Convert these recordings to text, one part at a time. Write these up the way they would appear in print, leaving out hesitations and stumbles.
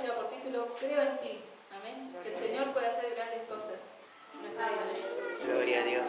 lleva por título Creo en ti. Amén. Que el Señor puede hacer grandes cosas en nuestra vida. Gloria a Dios.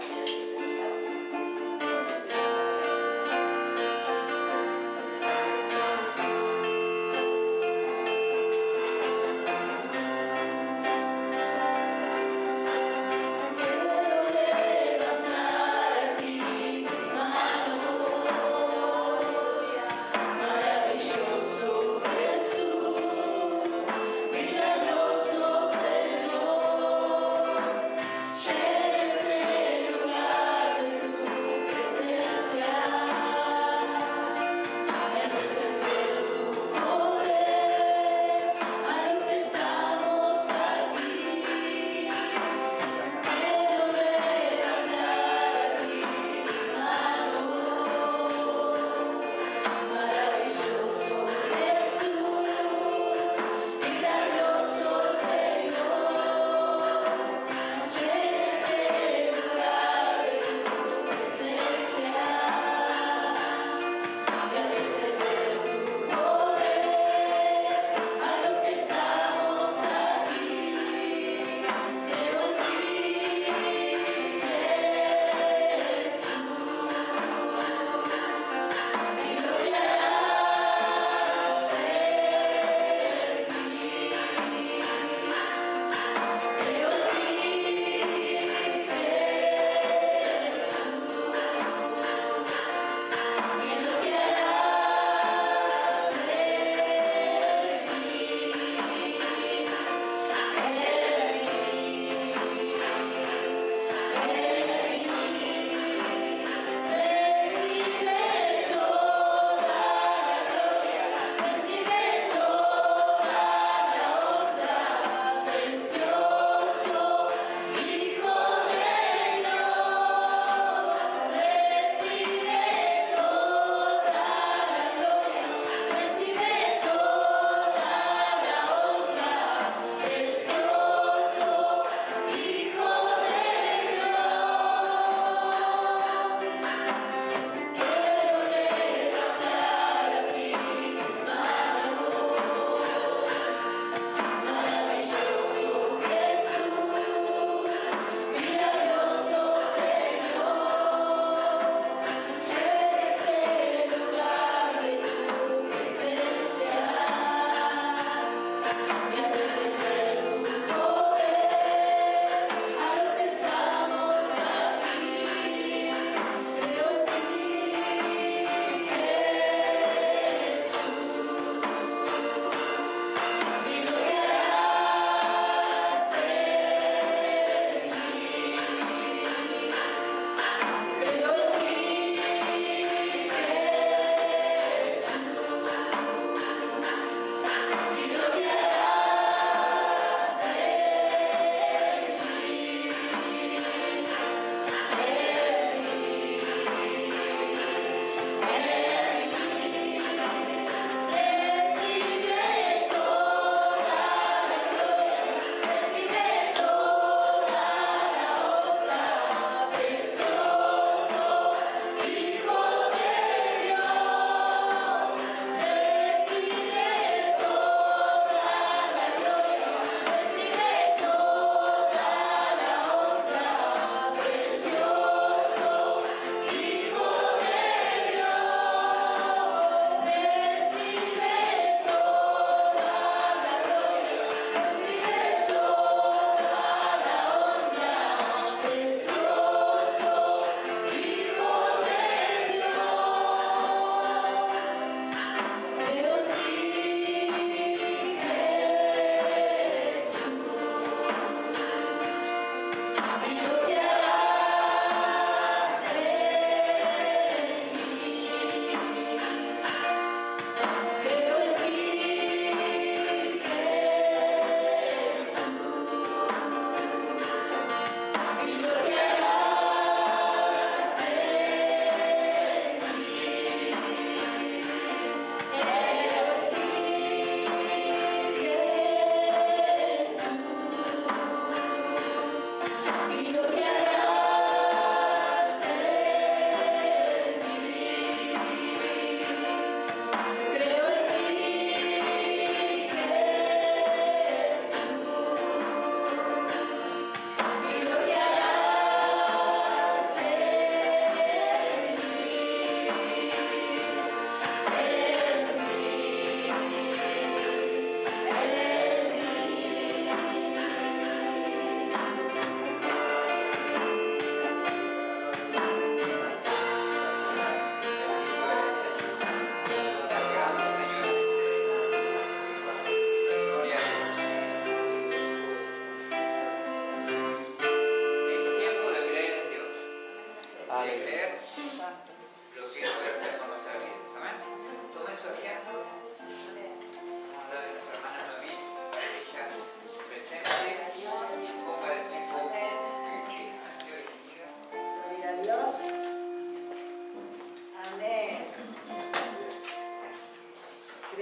Llena este lugar de tu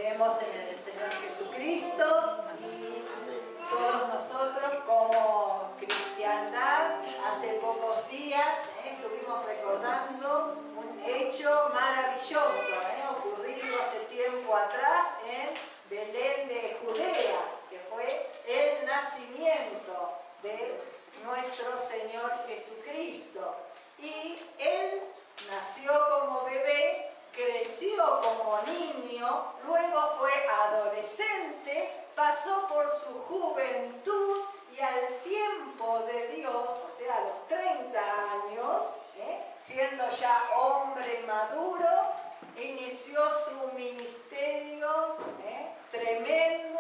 Creemos en el Señor Jesucristo y todos nosotros como cristiandad, hace pocos días estuvimos recordando un hecho maravilloso ocurrido hace tiempo atrás en Belén de Judea, que fue el nacimiento de nuestro Señor Jesucristo. Y Él nació como bebé, creció como niño, luego fue adolescente, pasó por su juventud y al tiempo de Dios, o sea, a los 30 años, siendo ya hombre maduro, inició su ministerio tremendo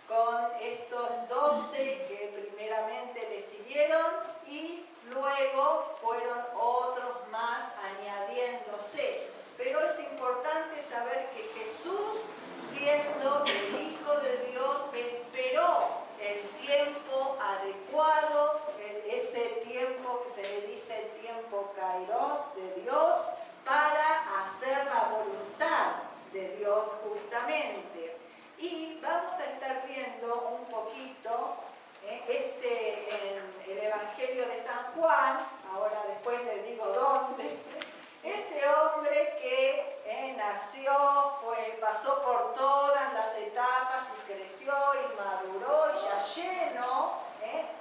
con estos 12 que primeramente le siguieron y luego fueron otros más añadiéndose. Pero es importante saber que Jesús, siendo el Hijo de Dios, esperó el tiempo adecuado, ese tiempo que se le dice el tiempo kairos de Dios, para hacer la voluntad de Dios justamente. Y vamos a estar viendo un poquito en el Evangelio de San Juan, ahora después les digo dónde. Este hombre que nació, pasó por todas las etapas y creció y maduró y ya lleno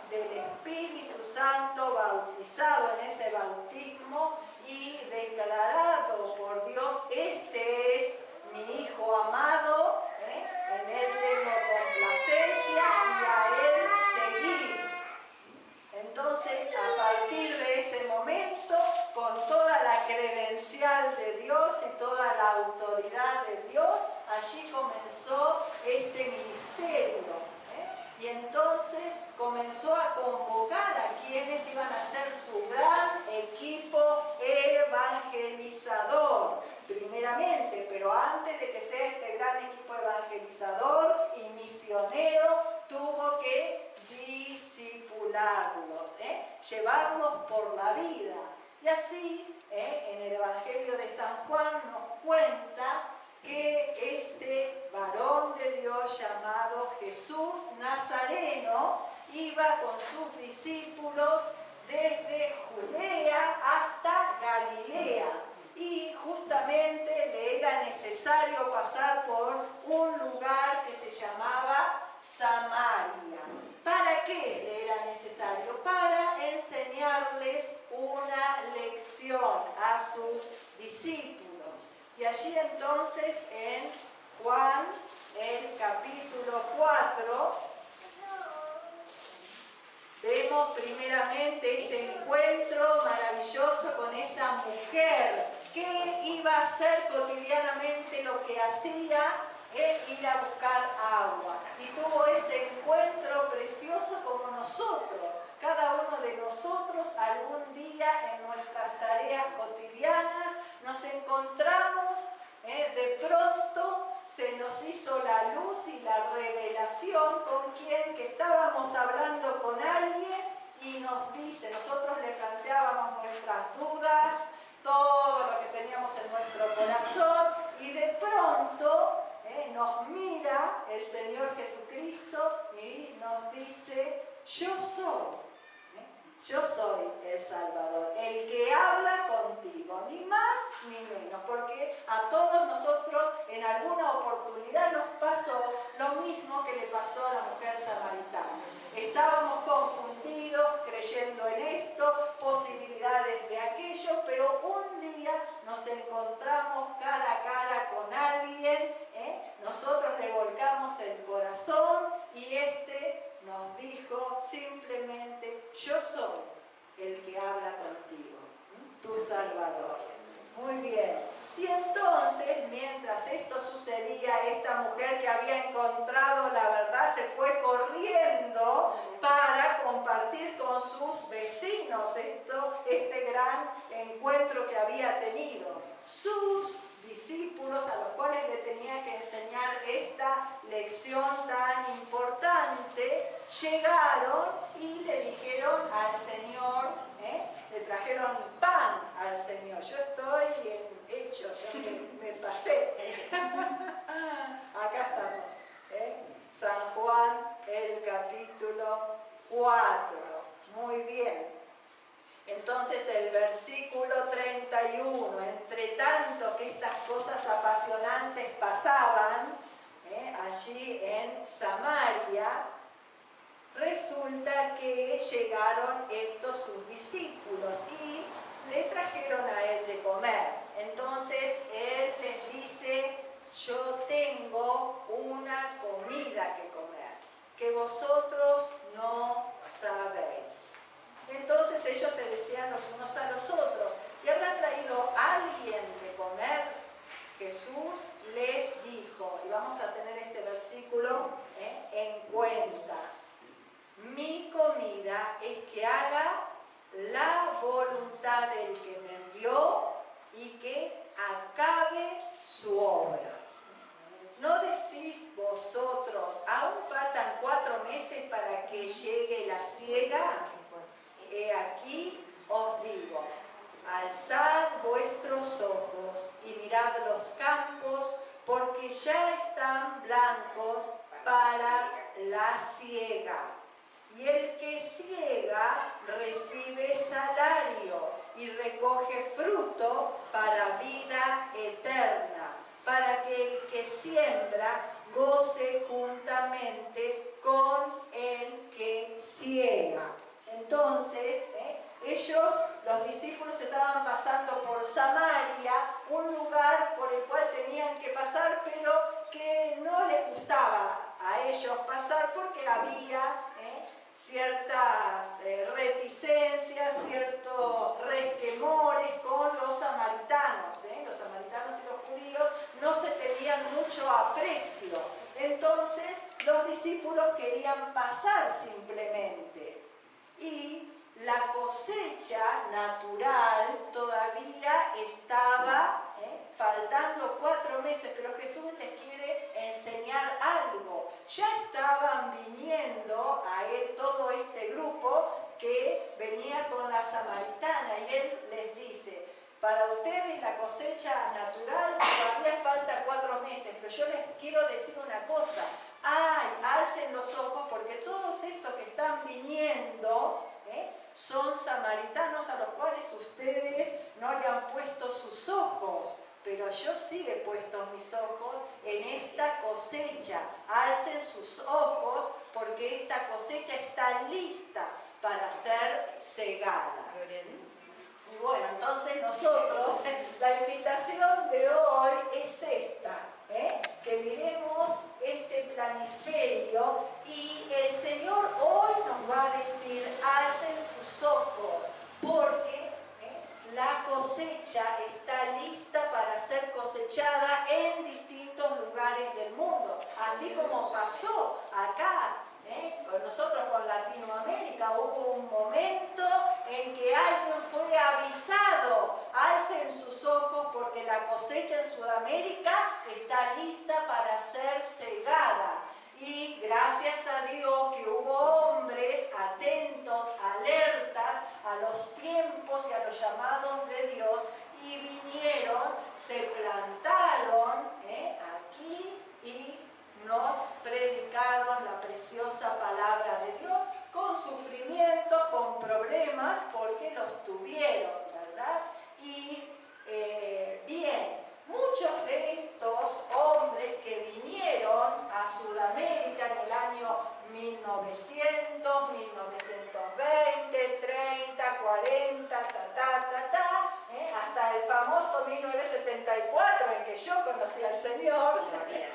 del Espíritu Santo, bautizado en ese bautismo y declarado por Dios, este es mi Hijo amado, en él tengo complacencia y a él seguir. Entonces, a partir de ese momento, con toda la credencial de Dios y toda la autoridad de Dios, allí comenzó este ministerio. Y entonces comenzó a convocar a quienes iban a ser su gran equipo evangelizador, primeramente, pero antes de que sea este gran equipo evangelizador y misionero, tuvo que discipularlos, llevarlos por la vida. Y así, en el Evangelio de San Juan nos cuenta que este varón de Dios llamado Jesús Nazareno iba con sus discípulos desde Judea hasta Galilea. Y justamente le era necesario pasar por un lugar que se llamaba Samaria. ¿Para qué le era necesario? Para enseñarles una lección a sus discípulos. Y allí entonces en Juan, el capítulo 4, vemos primeramente ese encuentro maravilloso con esa mujer que iba a hacer cotidianamente lo que hacía, ir a buscar agua. Y tuvo ese encuentro precioso como nosotros. Cada uno de nosotros algún día en nuestras tareas cotidianas nos encontramos, de pronto se nos hizo la luz y la revelación con quien que estábamos hablando con alguien y nos dice, nosotros le planteábamos nuestras dudas, todo lo que teníamos en nuestro corazón y de pronto nos mira el Señor Jesucristo y nos dice, yo soy el Salvador, el que habla contigo, ni más ni menos, porque a todos nosotros en alguna oportunidad nos pasó lo mismo que le pasó a la mujer samaritana. Estábamos confundidos, creyendo en esto, posibilidades de aquello, pero un día nos encontramos cara a cara con alguien, nosotros le volcamos el corazón y nos dijo simplemente, yo soy el que habla contigo, tu Salvador. Muy bien. Y entonces, mientras esto sucedía, esta mujer que había encontrado la verdad se fue corriendo para compartir con sus vecinos este gran encuentro que había tenido. Sus discípulos, a los cuales le tenía que enseñar esta lección tan importante, llegaron y le dijeron al Señor, le trajeron pan al Señor. Yo estoy hecho, yo me pasé. allí en Samaria, resulta que llegaron estos sus discípulos y le trajeron a él de comer. Entonces él les dice: yo tengo una comida que comer, que vosotros no sabéis. Entonces ellos se decían los unos a los otros: ¿y habrá traído alguien de comer? Jesús les dijo, y vamos a tener este versículo en cuenta: mi comida es que haga la voluntad del que me envió y que acabe su obra. ¿No decís vosotros, aún faltan 4 meses para que llegue la siega? He aquí os digo: alzad vuestros ojos y mirad los campos, porque ya están blancos para la siega. Y el que siega recibe salario y recoge fruto para vida eterna, para que el que siembra goce juntamente con el que siega. Entonces, ellos, los discípulos, estaban pasando por Samaria, un lugar por el cual tenían que pasar, pero que no les gustaba a ellos pasar porque había ciertas reticencias, ciertos resquemores con los samaritanos. Los samaritanos y los judíos no se tenían mucho aprecio. Entonces, los discípulos querían pasar simplemente. Y la cosecha natural todavía estaba faltando 4 meses, pero Jesús les quiere enseñar algo. Ya estaban viniendo a él todo este grupo que venía con la samaritana, y él les dice: para ustedes la cosecha natural todavía falta 4 meses, pero yo les quiero decir una cosa: alcen los ojos, porque todos estos que están viniendo son samaritanos a los cuales ustedes no le han puesto sus ojos, pero yo sí he puesto mis ojos en esta cosecha. Alcen sus ojos, porque esta cosecha está lista para ser segada. Y bueno, entonces nosotros, la invitación de hoy es esta, que miremos este planiferio, y el Señor hoy nos va a decir: alcen sus ojos, porque la cosecha está lista para ser cosechada en distintos lugares del mundo, así como pasó acá. Con nosotros, con Latinoamérica, hubo un momento en que alguien fue avisado: alcen sus ojos porque la cosecha en Sudamérica está lista para ser segada. Y gracias a Dios que hubo hombres atentos, alertas a los tiempos y a los llamados de Dios, y vinieron, se plantaron aquí y nos predicaron la preciosa palabra de Dios, con sufrimiento, con problemas, porque los tuvieron, ¿verdad? Y bien, muchos de estos hombres que vinieron a Sudamérica en el año 1900, 1920, 30, 40, hasta el famoso 1974, en que yo conocí al Señor,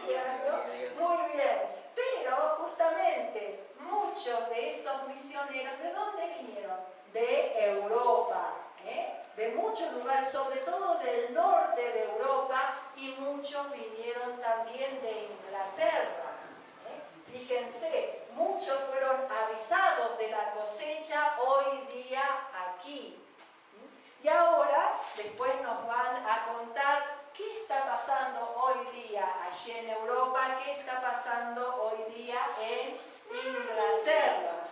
¿cierto? Muy bien, pero justamente muchos de esos misioneros, ¿de dónde vinieron? De Europa, de muchos lugares, sobre todo del norte de Europa, y muchos vinieron también de Inglaterra. Fíjense, muchos fueron avisados de la cosecha hoy día aquí. Y ahora, después nos van a contar qué está pasando hoy día allí en Europa, qué está pasando hoy día en Inglaterra.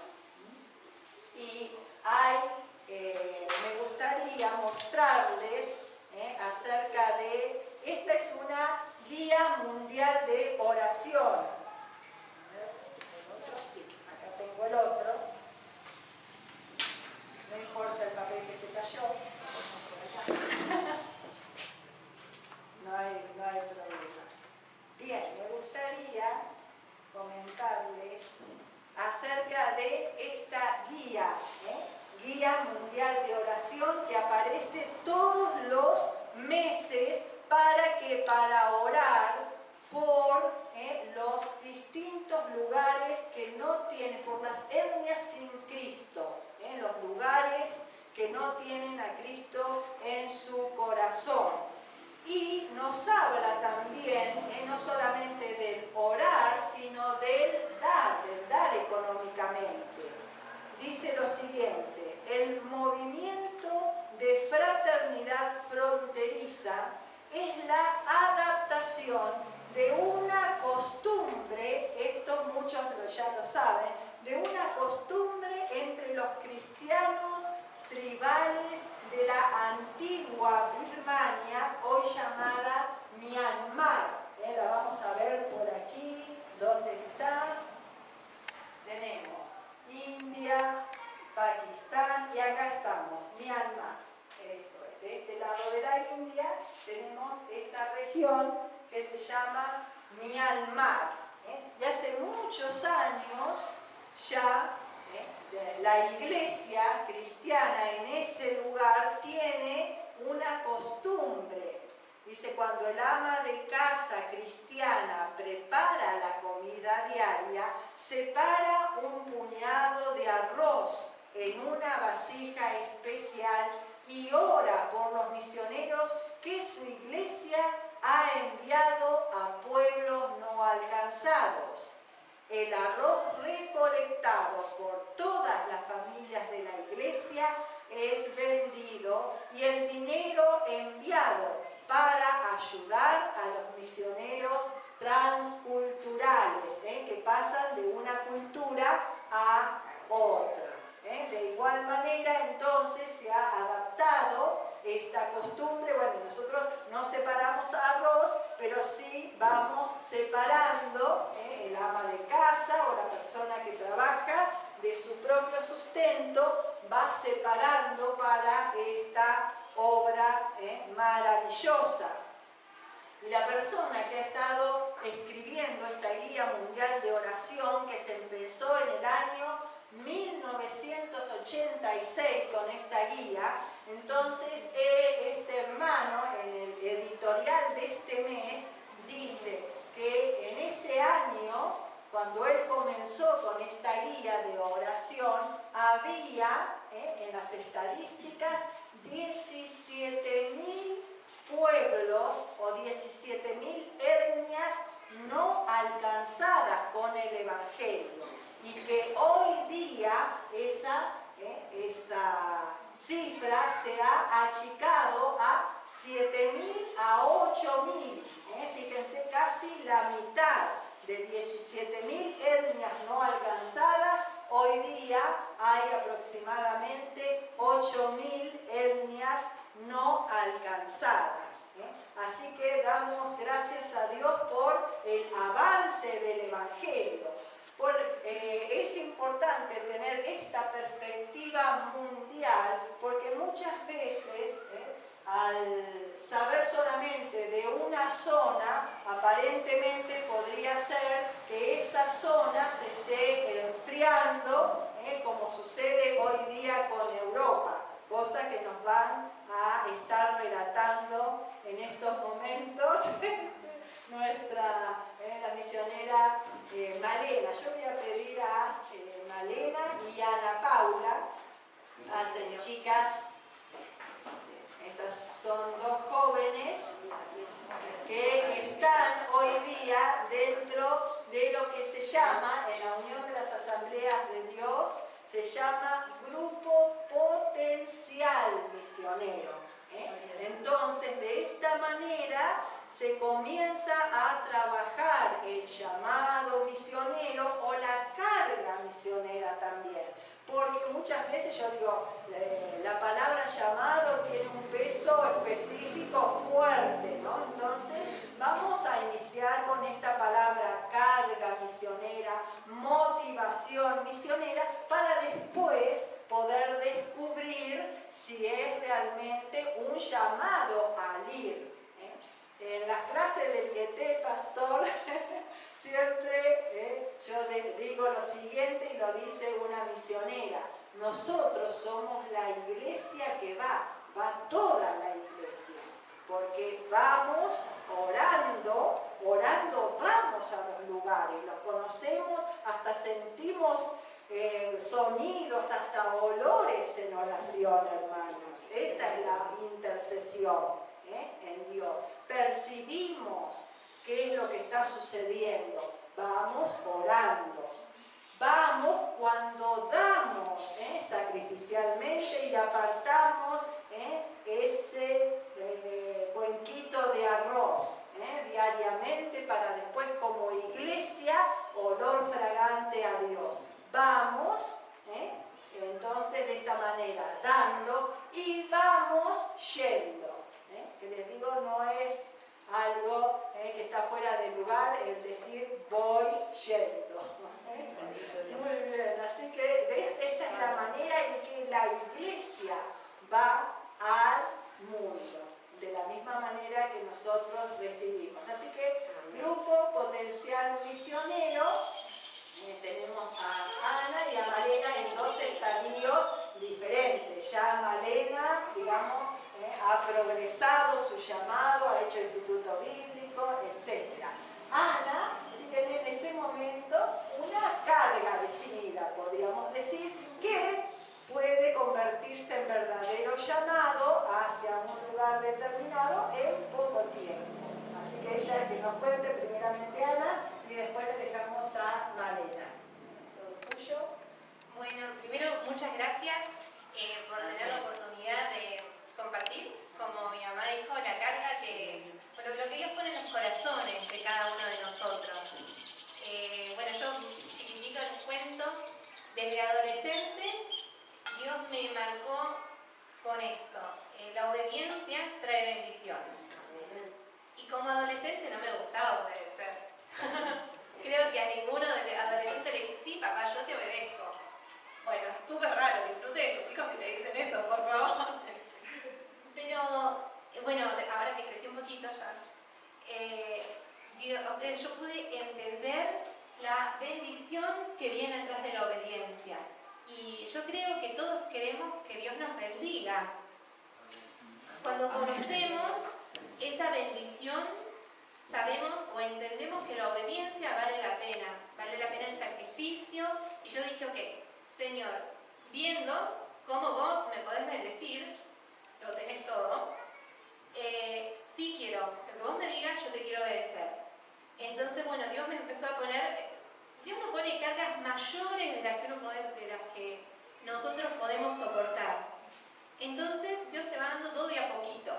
Y me gustaría mostrarles acerca de, esta es una guía mundial de oración. A ver si tengo otro, sí, acá tengo el otro. No importa el papel que se cayó. No hay problema. Bien, me gustaría movimiento de fraternidad fronteriza es la adaptación de una costumbre, esto muchos ya lo saben, de una costumbre entre los cristianos tribales de la antigua Birmania, hoy llamada Myanmar. La vamos a ver por aquí, ¿dónde está? Tenemos India, Pakistán y acá estamos, Myanmar. Eso es, de este lado de la India tenemos esta región que se llama Myanmar. Y hace muchos años ya la iglesia cristiana en ese lugar tiene una costumbre. Dice, cuando el ama de casa cristiana prepara la comida diaria, separa un puñado de arroz en una vasija especial y ora por los misioneros que su iglesia ha enviado a pueblos no alcanzados. El arroz recolectado por todas las familias de la iglesia es vendido y el dinero enviado para ayudar a los misioneros transculturales, que pasan de una cultura a otra. De igual manera, entonces, se ha adaptado esta costumbre. Bueno, nosotros no separamos arroz, pero sí vamos separando el ama de casa o la persona que trabaja de su propio sustento, va separando para esta obra maravillosa. Y la persona que ha estado escribiendo esta guía mundial de oración, que se empezó en el año 1986 con esta guía, entonces este hermano en el editorial de este mes dice que en ese año, cuando él comenzó con esta guía de oración, había en las estadísticas 17.000 pueblos o 17.000 etnias no alcanzadas con el Evangelio, y que hoy día esa cifra se ha achicado a 7.000 a 8.000. Fíjense, casi la mitad de 17.000 etnias no alcanzadas. Hoy día hay aproximadamente 8.000 etnias no alcanzadas. Así que damos gracias a Dios por el avance del Evangelio. Es importante tener esta perspectiva mundial, porque muchas veces al saber solamente de una zona, aparentemente podría ser que esa zona se esté enfriando, como sucede hoy día con Europa, cosa que nos van a estar relatando en estos momentos la misionera Malena. Yo voy a pedir a Malena y a Ana Paula, hacen chicas. Estas son dos jóvenes que están hoy día dentro de lo que se llama, en la Unión de las Asambleas de Dios, se llama Grupo Potencial Misionero. Entonces, de esta manera se comienza a trabajar el llamado misionero o la carga misionera también. Porque muchas veces yo digo, la palabra llamado tiene un peso específico fuerte, ¿no? Entonces vamos a iniciar con esta palabra carga misionera, motivación misionera, para después poder descubrir si es realmente un llamado al ir. En las clases del GT, pastor, siempre yo digo lo siguiente y lo dice una misionera: nosotros somos la iglesia que va toda la iglesia, porque vamos orando vamos a los lugares, los conocemos, hasta sentimos sonidos, hasta olores en oración, hermanos. Esta es la intercesión en Dios. Percibimos qué es lo que está sucediendo, vamos orando. Vamos cuando damos sacrificialmente y apartamos ese cuenquito de arroz diariamente para después como iglesia olor fragante a Dios. Vamos, entonces de esta manera, dando y vamos yendo. Que les digo, no es algo que está fuera de lugar, es decir, voy yendo. Muy bien, así que esta es la manera en que la iglesia va al mundo, de la misma manera que nosotros recibimos. Así que, grupo potencial misionero, tenemos a Ana y a Malena en dos estadios diferentes. Ya Malena, digamos, ha progresado su llamado, ha hecho instituto bíblico, etc. Ana tiene en este momento una carga definida, podríamos decir, que puede convertirse en verdadero llamado hacia un lugar determinado en poco tiempo. Así que ella es que nos cuente primeramente Ana y después le dejamos a Malena. ¿Todo tuyo? Bueno, primero muchas gracias por tener la oportunidad de compartir, como mi mamá dijo, la carga lo que Dios pone en los corazones de cada uno de nosotros. Bueno, yo chiquitito les cuento, desde adolescente Dios me marcó con esto, la obediencia trae bendición. Y como adolescente no me gustaba obedecer. Creo que a ninguno de los adolescentes le dice, sí papá, yo te obedezco. Bueno, es súper raro, disfrute de sus hijos si le dicen eso, por favor. Pero, bueno, ahora que crecí un poquito ya, yo pude entender la bendición que viene atrás de la obediencia. Y yo creo que todos queremos que Dios nos bendiga. Cuando conocemos esa bendición, sabemos o entendemos que la obediencia vale la pena el sacrificio. Y yo dije, ok, Señor, viendo cómo vos me podés bendecir, lo tenés todo, sí quiero, lo que vos me digas yo te quiero obedecer. Entonces, bueno, Dios me empezó a poner, Dios nos pone cargas mayores de las que nosotros podemos soportar. Entonces, Dios te va dando todo de a poquito.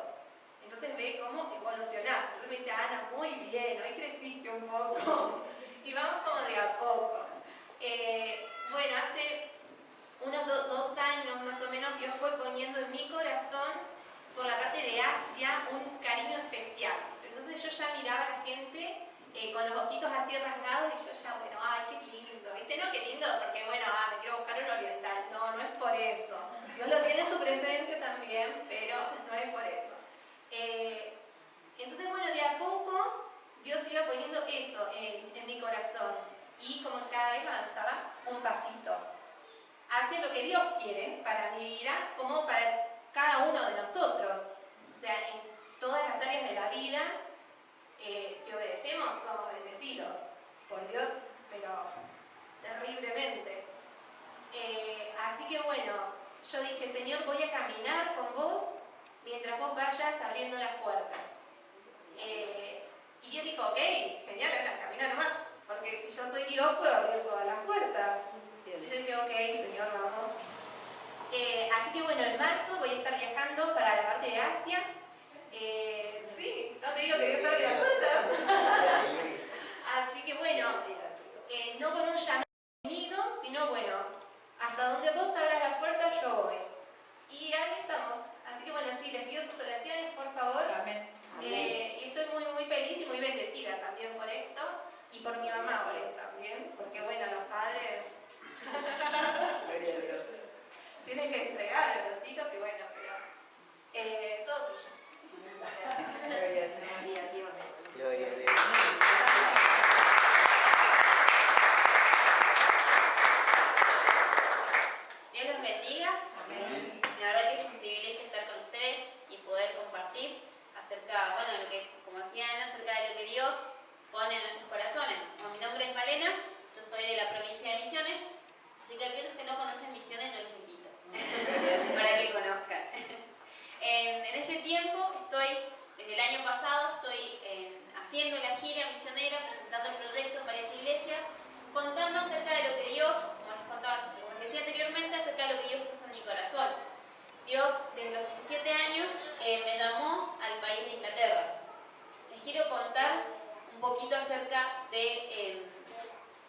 Entonces ve cómo evolucionás. Entonces me dice, Ana, muy bien, hoy creciste un poco. Y vamos como de a poco. Bueno, hace unos dos años más o menos, Dios fue poniendo en mi corazón, por la parte de Asia, un cariño especial. Entonces yo ya miraba a la gente con los ojitos así rasgados y yo ya, bueno, ay, qué lindo. ¿Viste? No, qué lindo, porque bueno, me quiero buscar un oriental. No, no es por eso. Dios lo tiene en su presencia también, pero no es por eso. Entonces, bueno, de a poco Dios iba poniendo eso en mi corazón y como cada vez avanzaba un pasito hacia lo que Dios quiere para mi vida como para cada uno de nosotros. O sea, en todas las áreas de la vida, si obedecemos, somos bendecidos por Dios, pero terriblemente. Así que bueno, yo dije, Señor, voy a caminar con vos mientras vos vayas abriendo las puertas. Y Dios dijo, ok, genial, camina nomás, porque si yo soy Dios puedo abrir todas las puertas. Y yo dije, ok, Señor, vamos. Así que bueno, en marzo voy a estar viajando para la parte de Asia. Sí, no te digo que Dios abre las puertas. Así que bueno, no con un llamado definido, sino bueno, hasta donde vos abras las puertas yo voy. Y ahí estamos. Así que bueno, sí, les pido sus oraciones, por favor. Amén. Y estoy muy, muy feliz y muy bendecida también por esto. Y por mi mamá por esto también. Porque bueno, los padres tienen que entregar a los hijos y bueno, pero todo tuyo. Gloria a Dios. Gloria a Dios. Dios los bendiga. Amén. La verdad que es un privilegio estar con ustedes y poder compartir acerca, bueno, de lo que es, como decía Ana, acerca de lo que Dios pone en nuestros corazones. Bueno, mi nombre es Malena, yo soy de la provincia de Misiones, así que aquellos que no conocen Misiones yo los invito para que conozcan. En este tiempo desde el año pasado, estoy haciendo la gira misionera, presentando el proyecto en varias iglesias contando acerca de lo que Dios, como les contaba, como les decía anteriormente, acerca de lo que Dios puso en mi corazón. Dios, desde los 17 años, me llamó al país de Inglaterra. Les quiero contar un poquito acerca de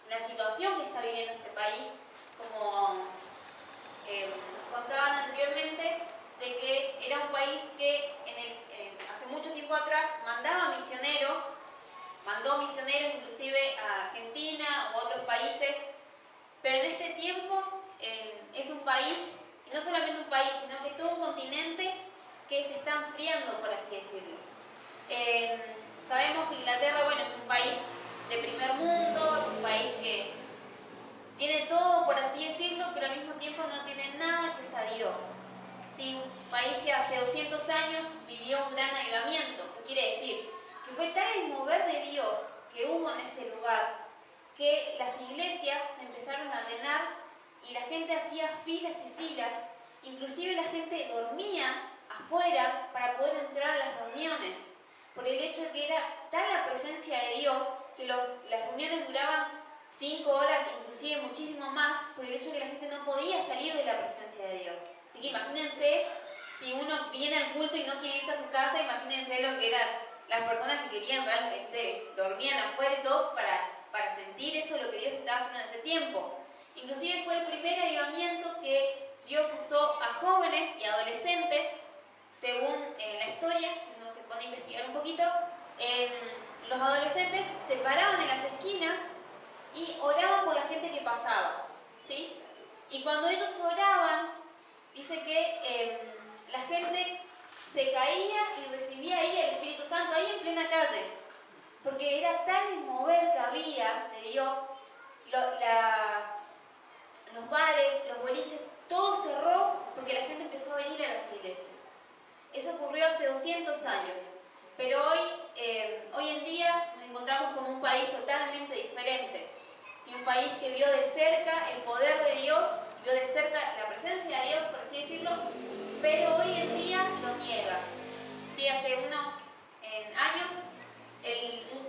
la situación que está viviendo este país. Como contaban anteriormente, de que era un país que hace mucho tiempo atrás mandó misioneros inclusive a Argentina u otros países, pero en este tiempo es un país, y no solamente un país, sino que todo un continente que se está enfriando, por así decirlo. Sabemos que Inglaterra, bueno, es un país de primer mundo, es un país que tiene todo, por así decirlo, pero al mismo tiempo no tiene nada que es a Dios. Sí, un país que hace 200 años vivió un gran avivamiento. ¿Qué quiere decir? Que fue tal el mover de Dios que hubo en ese lugar, que las iglesias se empezaron a llenar y la gente hacía filas y filas, inclusive la gente dormía afuera para poder entrar a las reuniones, por el hecho de que era tal la presencia de Dios que las reuniones duraban 5 horas, inclusive muchísimo más, por el hecho de que la gente no podía salir de la presencia de Dios. Así que imagínense, si uno viene al culto y no quiere irse a su casa, imagínense lo que eran las personas que querían realmente, dormían afuera y todos para sentir eso, lo que Dios estaba haciendo en ese tiempo. Inclusive fue el primer avivamiento que Dios usó a jóvenes y adolescentes, según la historia, si uno se pone a investigar un poquito, los adolescentes se paraban en las esquinas y oraban por la gente que pasaba, ¿sí? Y cuando ellos oraban, dice que la gente se caía y recibía ahí el Espíritu Santo, ahí en plena calle, porque era tal el mover que había de Dios, los bares, los boliches, todo cerró porque la gente empezó a venir a las iglesias. Eso ocurrió hace 200 años, pero hoy en día nos encontramos con un país totalmente diferente. ¿Sí? Un país que vio de cerca el poder de Dios, vio de cerca la presencia de Dios, por así decirlo, pero hoy en día lo niega. ¿Sí? Hace unos años,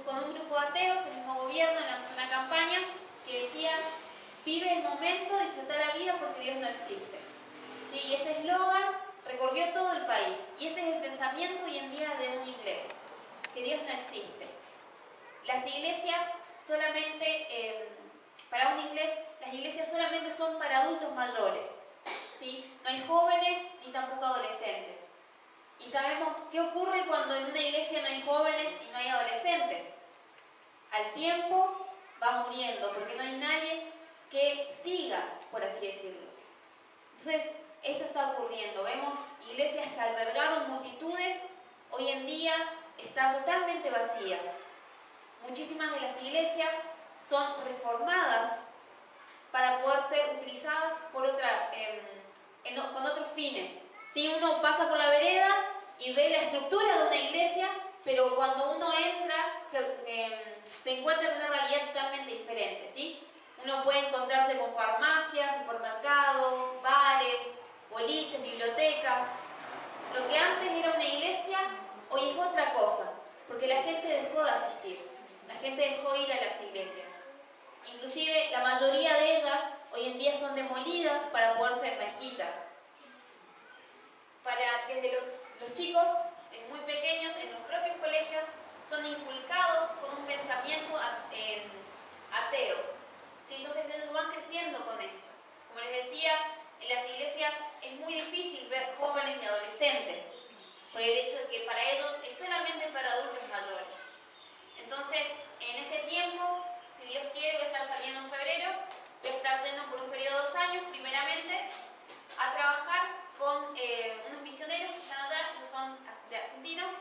con un grupo de ateos, el mismo gobierno lanzó una campaña que decía: vive el momento, disfruta la vida porque Dios no existe. ¿Sí? Y ese eslogan recorrió todo el país. Y ese es el pensamiento hoy en día de un inglés, que Dios no existe. Las iglesias solamente, para un inglés, las iglesias solamente son para adultos mayores. ¿Sí? No hay jóvenes ni tampoco adolescentes. Y sabemos qué ocurre cuando en una iglesia no hay jóvenes y no hay adolescentes. Al tiempo va muriendo, porque no hay nadie que siga, por así decirlo. Entonces, esto está ocurriendo. Vemos iglesias que albergaron multitudes, hoy en día están totalmente vacías. Muchísimas de las iglesias son reformadas para poder ser utilizadas por con otros fines. ¿Sí? Uno pasa por la vereda y ve la estructura de una iglesia, pero cuando uno entra se encuentra con una realidad totalmente diferente. ¿Sí? Uno puede encontrarse con farmacias, supermercados, bares, boliches, bibliotecas. Lo que antes era una iglesia, hoy es otra cosa, porque la gente dejó de asistir, la gente dejó de ir a las iglesias. Inclusive la mayoría de ellas hoy en día son demolidas para poder ser mezquitas. Desde los chicos, desde muy pequeños, en los propios colegios, son inculcados con un pensamiento ateo. ¿Sí? Entonces ellos van creciendo con esto. Como les decía, en las iglesias es muy difícil ver jóvenes y adolescentes, por el hecho de que para ellos es solamente para adultos mayores. Entonces, en este tiempo, si Dios quiere, voy a estar saliendo en febrero, voy a estar yendo por un periodo de 2 años, primeramente, a trabajar con unos misioneros que están allá, que son de argentinos,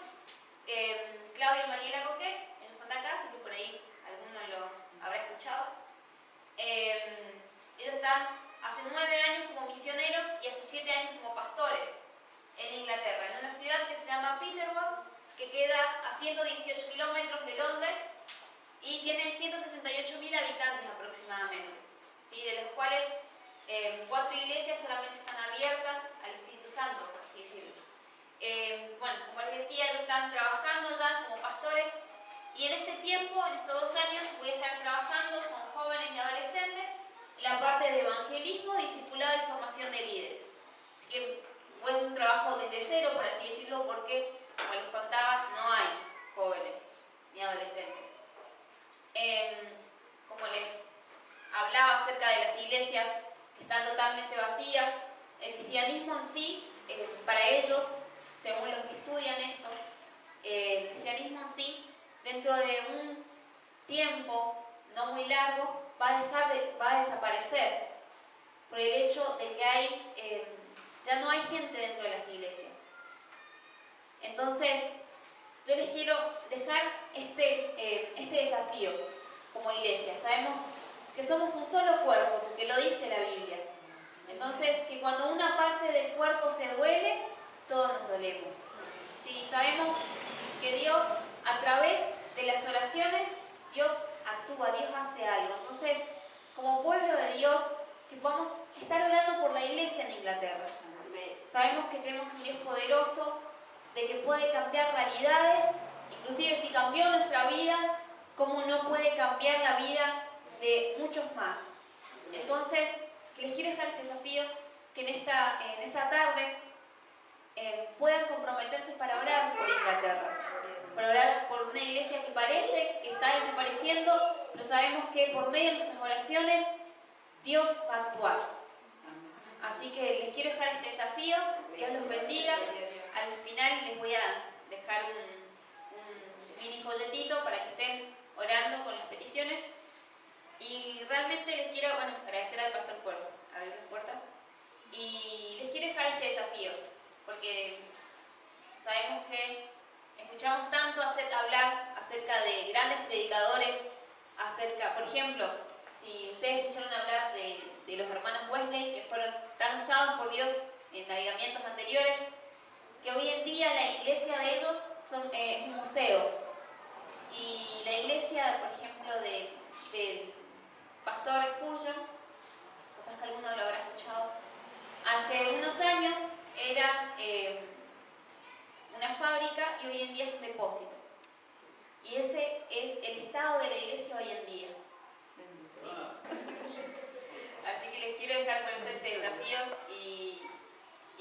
Claudio y Mariela Coquet, ellos son de acá, así que por ahí alguno lo habrá escuchado. Ellos están hace 9 años como misioneros y hace 7 años como pastores en Inglaterra, en una ciudad que se llama Peterborough, que queda a 118 kilómetros de Londres y tiene 168.000 habitantes aproximadamente, ¿sí? De los cuales 4 iglesias solamente están abiertas al Espíritu Santo, por así decirlo. Bueno, como les decía, ellos están trabajando ya como pastores Y en este tiempo, en estos 2 años, voy a estar trabajando con jóvenes y adolescentes en la parte de evangelismo, discipulado y formación de líderes. Así que voy a hacer un trabajo desde cero, por así decirlo, porque, como les contaba, no hay jóvenes ni adolescentes. Como les hablaba acerca de las iglesias que están totalmente vacías, el cristianismo en sí, para ellos, según los que estudian esto, el cristianismo en sí, dentro de un tiempo no muy largo, va a desaparecer por el hecho de que ya no hay gente dentro de las iglesias. Entonces, yo les quiero dejar este desafío como iglesia. Sabemos que somos un solo cuerpo, porque lo dice la Biblia. Entonces, que cuando una parte del cuerpo se duele, todos nos dolemos. Sí, sabemos que Dios, a través de las oraciones, Dios actúa, Dios hace algo. Entonces, como pueblo de Dios, que podamos estar orando por la iglesia en Inglaterra. Sabemos que tenemos un Dios poderoso, de que puede cambiar realidades, inclusive si cambió nuestra vida, cómo no puede cambiar la vida de muchos más. Entonces, les quiero dejar este desafío, que en esta tarde puedan comprometerse para orar por Inglaterra, para orar por una iglesia que parece que está desapareciendo, pero sabemos que por medio de nuestras oraciones Dios va a actuar. Así que les quiero dejar este desafío, Dios los bendiga. Al final les voy a dejar un mini folletito para que estén orando con las peticiones. Y realmente les quiero agradecer al Pastor por abrir las puertas. Y les quiero dejar este desafío, porque sabemos que escuchamos tanto hablar acerca de grandes predicadores, por ejemplo, si ustedes escucharon hablar de los hermanos Wesley, que fueron tan usados por Dios en avivamientos anteriores, que hoy en día la iglesia de ellos es un museo. Y la iglesia, por ejemplo, del pastor Spurgeon, capaz que alguno lo habrá escuchado, hace unos años era una fábrica y hoy en día es un depósito. Y ese es el estado de la iglesia hoy en día. Sí. Así que les quiero dejar con eso este desafío y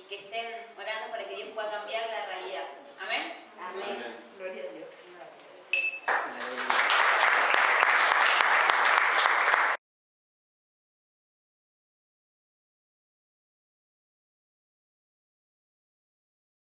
que estén orando para que Dios pueda cambiar la realidad. Amén. Amén. Gloria a Dios.